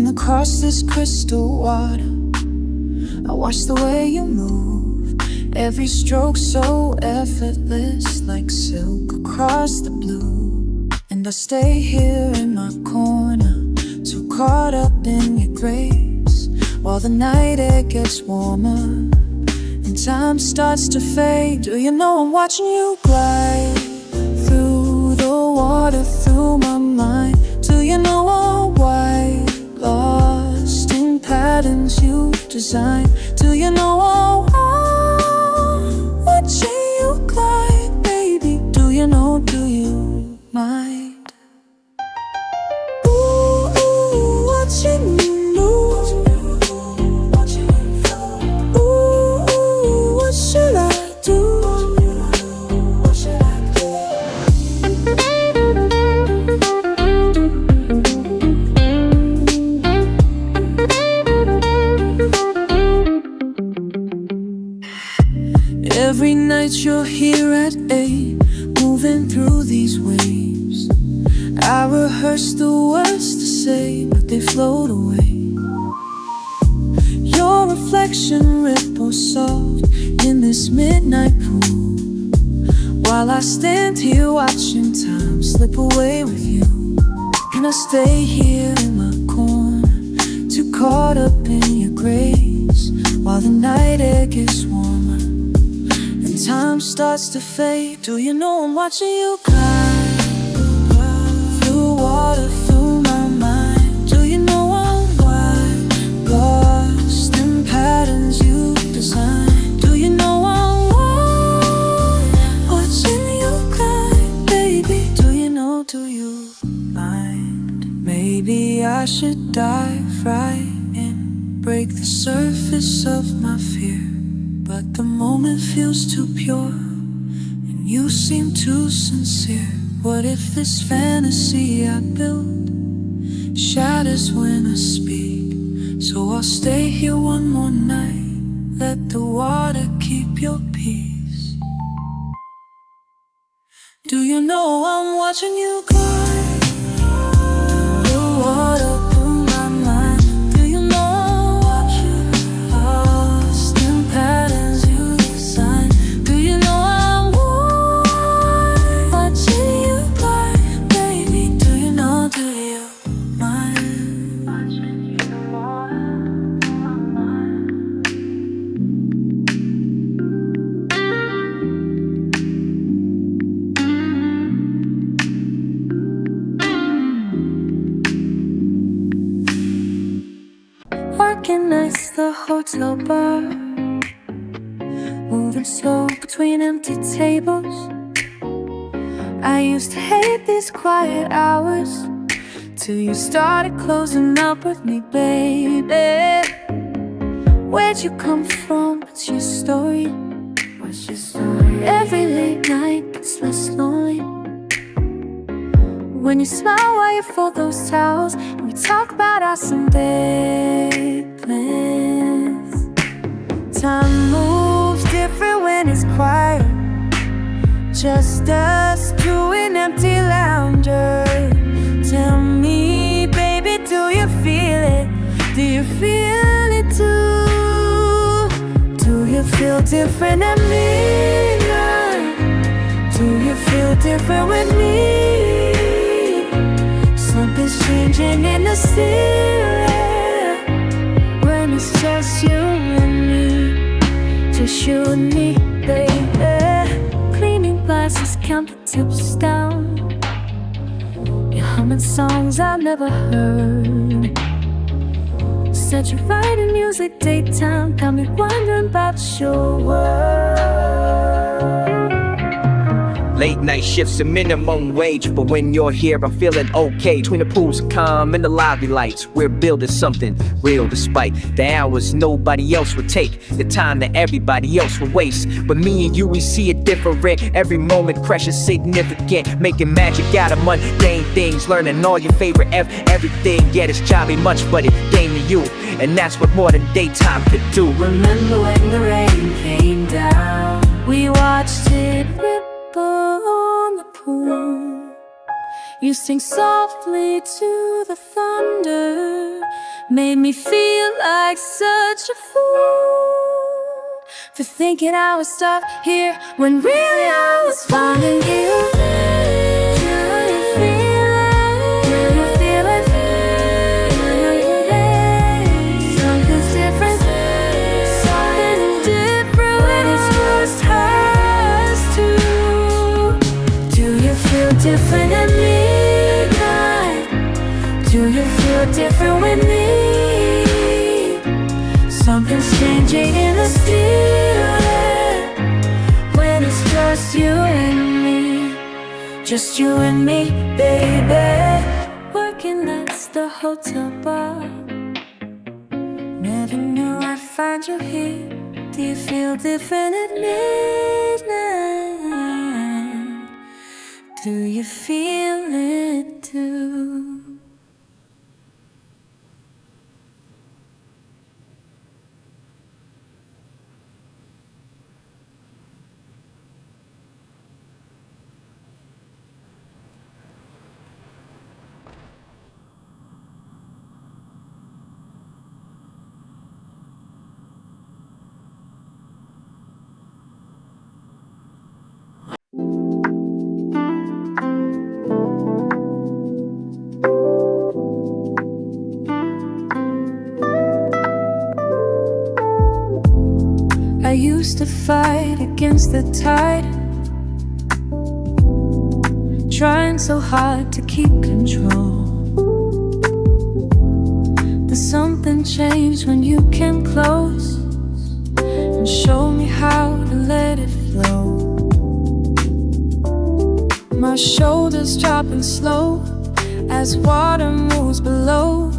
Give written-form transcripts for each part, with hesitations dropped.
Run across this crystal water. I watch the way you move, every stroke so effortless, like silk across the blue. And I stay here in my corner, too caught up in your grace, while the night air gets warmer and time starts to fade. Do you know I'm watching you glide through the water, through my mind? Do you know I'm wide, lost in patterns you design? Do you know I'm watching you glide, baby? Do you know, do you mind? Ooh, ooh, watching you move. Ooh, ooh, what should I do? Every night you're here at 8, moving through these waves. I rehearse the words to say, but they float away. Your reflection ripples soft in this midnight pool, while I stand here watching time slip away with you. And I stay here in my corner, too caught up in your grace, while the night air gets warmer and time starts to fade. Do you know I'm watching you glide through water, through my mind? Do you know I'm wide, lost in patterns you design? Do you know I'm wide, watching you glide, baby? Do you know, do you mind? Maybe I should dive right in, break the surface of my fear, but the moment feels too pure, and you seem too sincere. What if this fantasy I built shatters when I speak? So I'll stay here one more night, let the water keep your peace. Do you know I'm watching you glide through water, through my mind? Do you know I'm watching, lost in patterns you design? Do you know I'm watching you glide, baby? Do you know, do you mind? Watching you water, my mind. Working nights, the hotel bar, moving slow between empty tables. I used to hate these quiet hours, till you started closing up with me, baby. Where'd you come from? What's your story? What's your story? Every late night gets less lonely when you smile while you fold those towels, and we talk about our Sunday plans. Time moves different when it's quiet, just us doing empty loungers. Tell me, baby, do you feel it? Do you feel it too? Do you feel different at midnight? Do you feel different with me? Something's changing in the ceiling when it's just you and me, just you and me, baby. Cleaning glasses, count the tips down. You're humming songs I've never heard. Said you're writing music daytime, got me wondering about your world. Late night shifts a minimum wage, but when you're here I'm feeling okay. Between the pools of calm and the lobby lights, we're building something real despite the hours nobody else would take, the time that everybody else would waste. But me and you, we see it different. Every moment precious, significant, making magic out of mundane things, learning all your favorite everything. Yeah, it's jolly much, but it came to you, and that's what more than daytime could do. Remember when the rain came down, we watched it ripple on the pool. You sing softly to the thunder, Made me feel like such a fool for thinking I would stop here when really I was finding you. Different at midnight. Do you feel different with me? Something's changing in the spirit when it's just you and me. Just you and me, baby. Working at the hotel bar. Never knew I'd find you here. Do you feel different at midnight? Do you feel it too? I used to fight against the tide, trying so hard to keep control. There's something changed when you came close and showed me how to let it flow. My shoulders dropping slow as water moves below.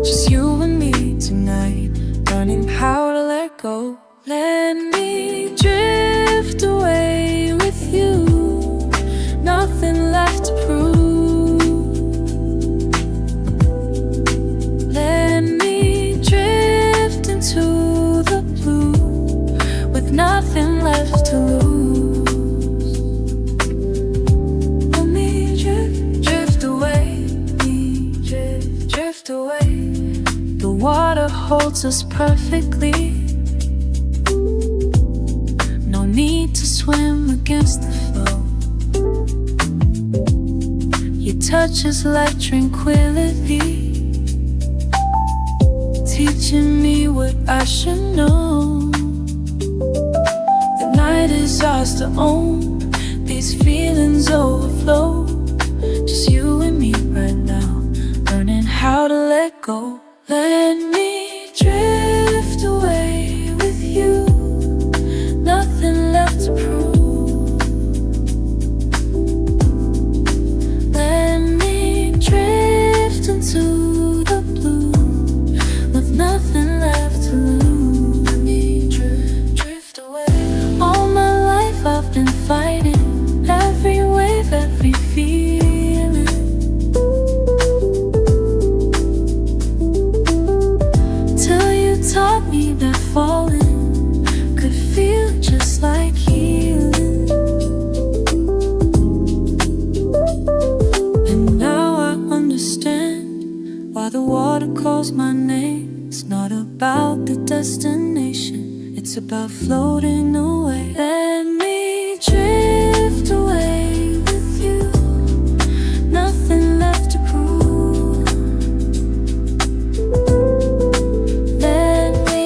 Just you and me tonight, learning how to let go. Let me drift away with you, nothing left to prove. Let me drift into the blue with nothing left to lose. Let me drift away, drift away. The water holds us perfectly. Need to swim against the flow. Your touch is like tranquility, teaching me what I should know. The night is ours to own. These feelings overflow. Just you and me right now, learning how to let go. Let me drift away with you, nothing left to prove. Let me drift into the blue with nothing left to lose. Let me drift away. All my life I've been fighting every wave, every feeling, till you taught me that falling could feel just like healing. And now I understand why the water calls my name. It's not about the destination, it's about floating away. Let me drift away with you, nothing left to prove. Let me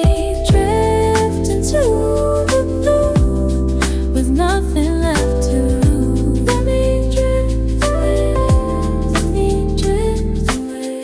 drift into the blue with nothing left to lose. Let me drift away, let me drift away.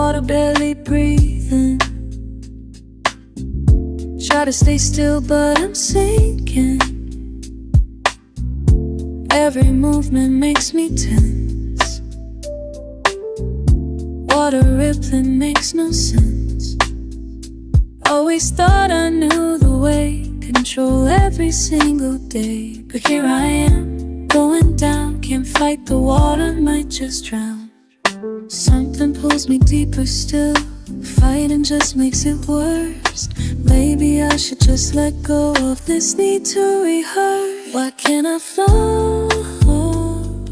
water, barely breathing. Try to stay still, but I'm sinking. Every movement makes me tense. Water rippling makes no sense. Always thought I knew the way, control every single day. But here I am, going down. Can't fight the water, might just drown. Something pulls me deeper still. Fighting just makes it worse. Maybe I should just let go of this need to rehearse. Why can't I flow?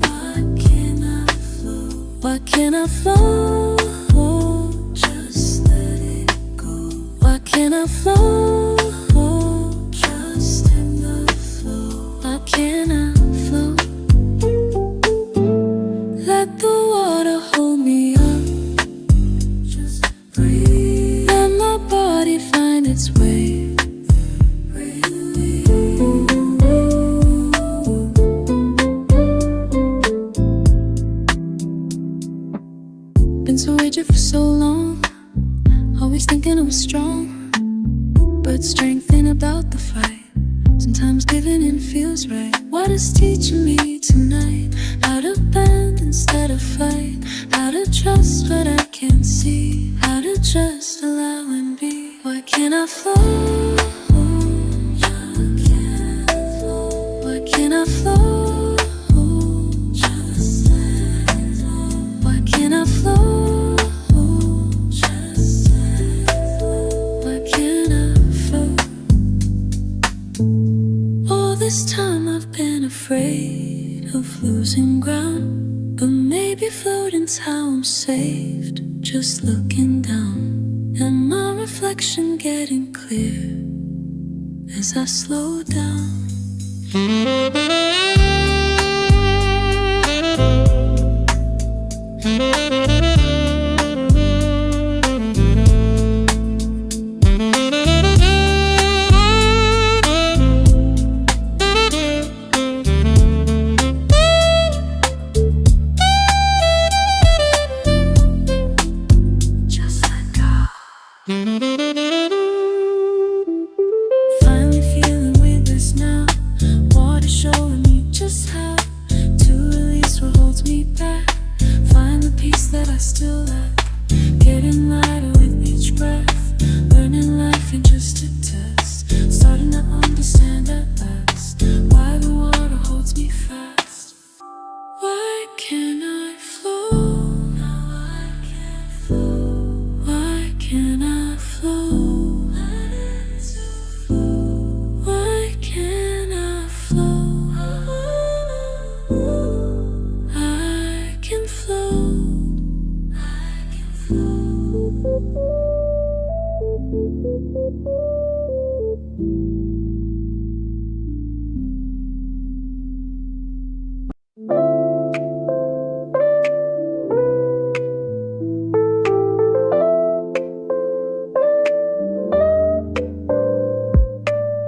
Why can't I flow? Why can't I flow? Just let it go. Why can't I flow? Trust in the flow. Why can't I flow? Let the water hold me up. Just breathe. Let my body find its way. Been so rigid for so long, always thinking I was strong, but strength ain't about the fight. Sometimes giving in feels right. What is teaching me tonight? How to bend instead of fight. How to trust what I can't see. How to just allow and be. Why can't I flow? Why can't I flow? Just let it go. Why can't I flow? This time I've been afraid of losing ground, but maybe floating's how I'm saved. Just looking down, and my reflection getting clear as I slow down. Finally feeling weightless now. Water showing me just how to release what holds me back. Find the peace that I still lack. Getting lighter with each breath. Learning life ain't just a test. Starting to understand at last why the water holds me fast. Why can't I flow? Now I can't flow. Why can't I flow? Why can't I flow? I can flow. I can flow.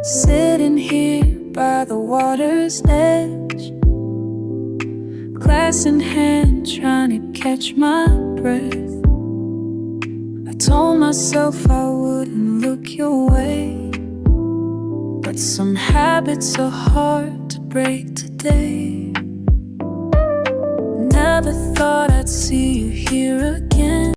Sitting here by the water's edge, glass in hand, trying to catch my breath. I told myself I wouldn't look your way, but some habits are hard to break today. Never thought I'd see you here again.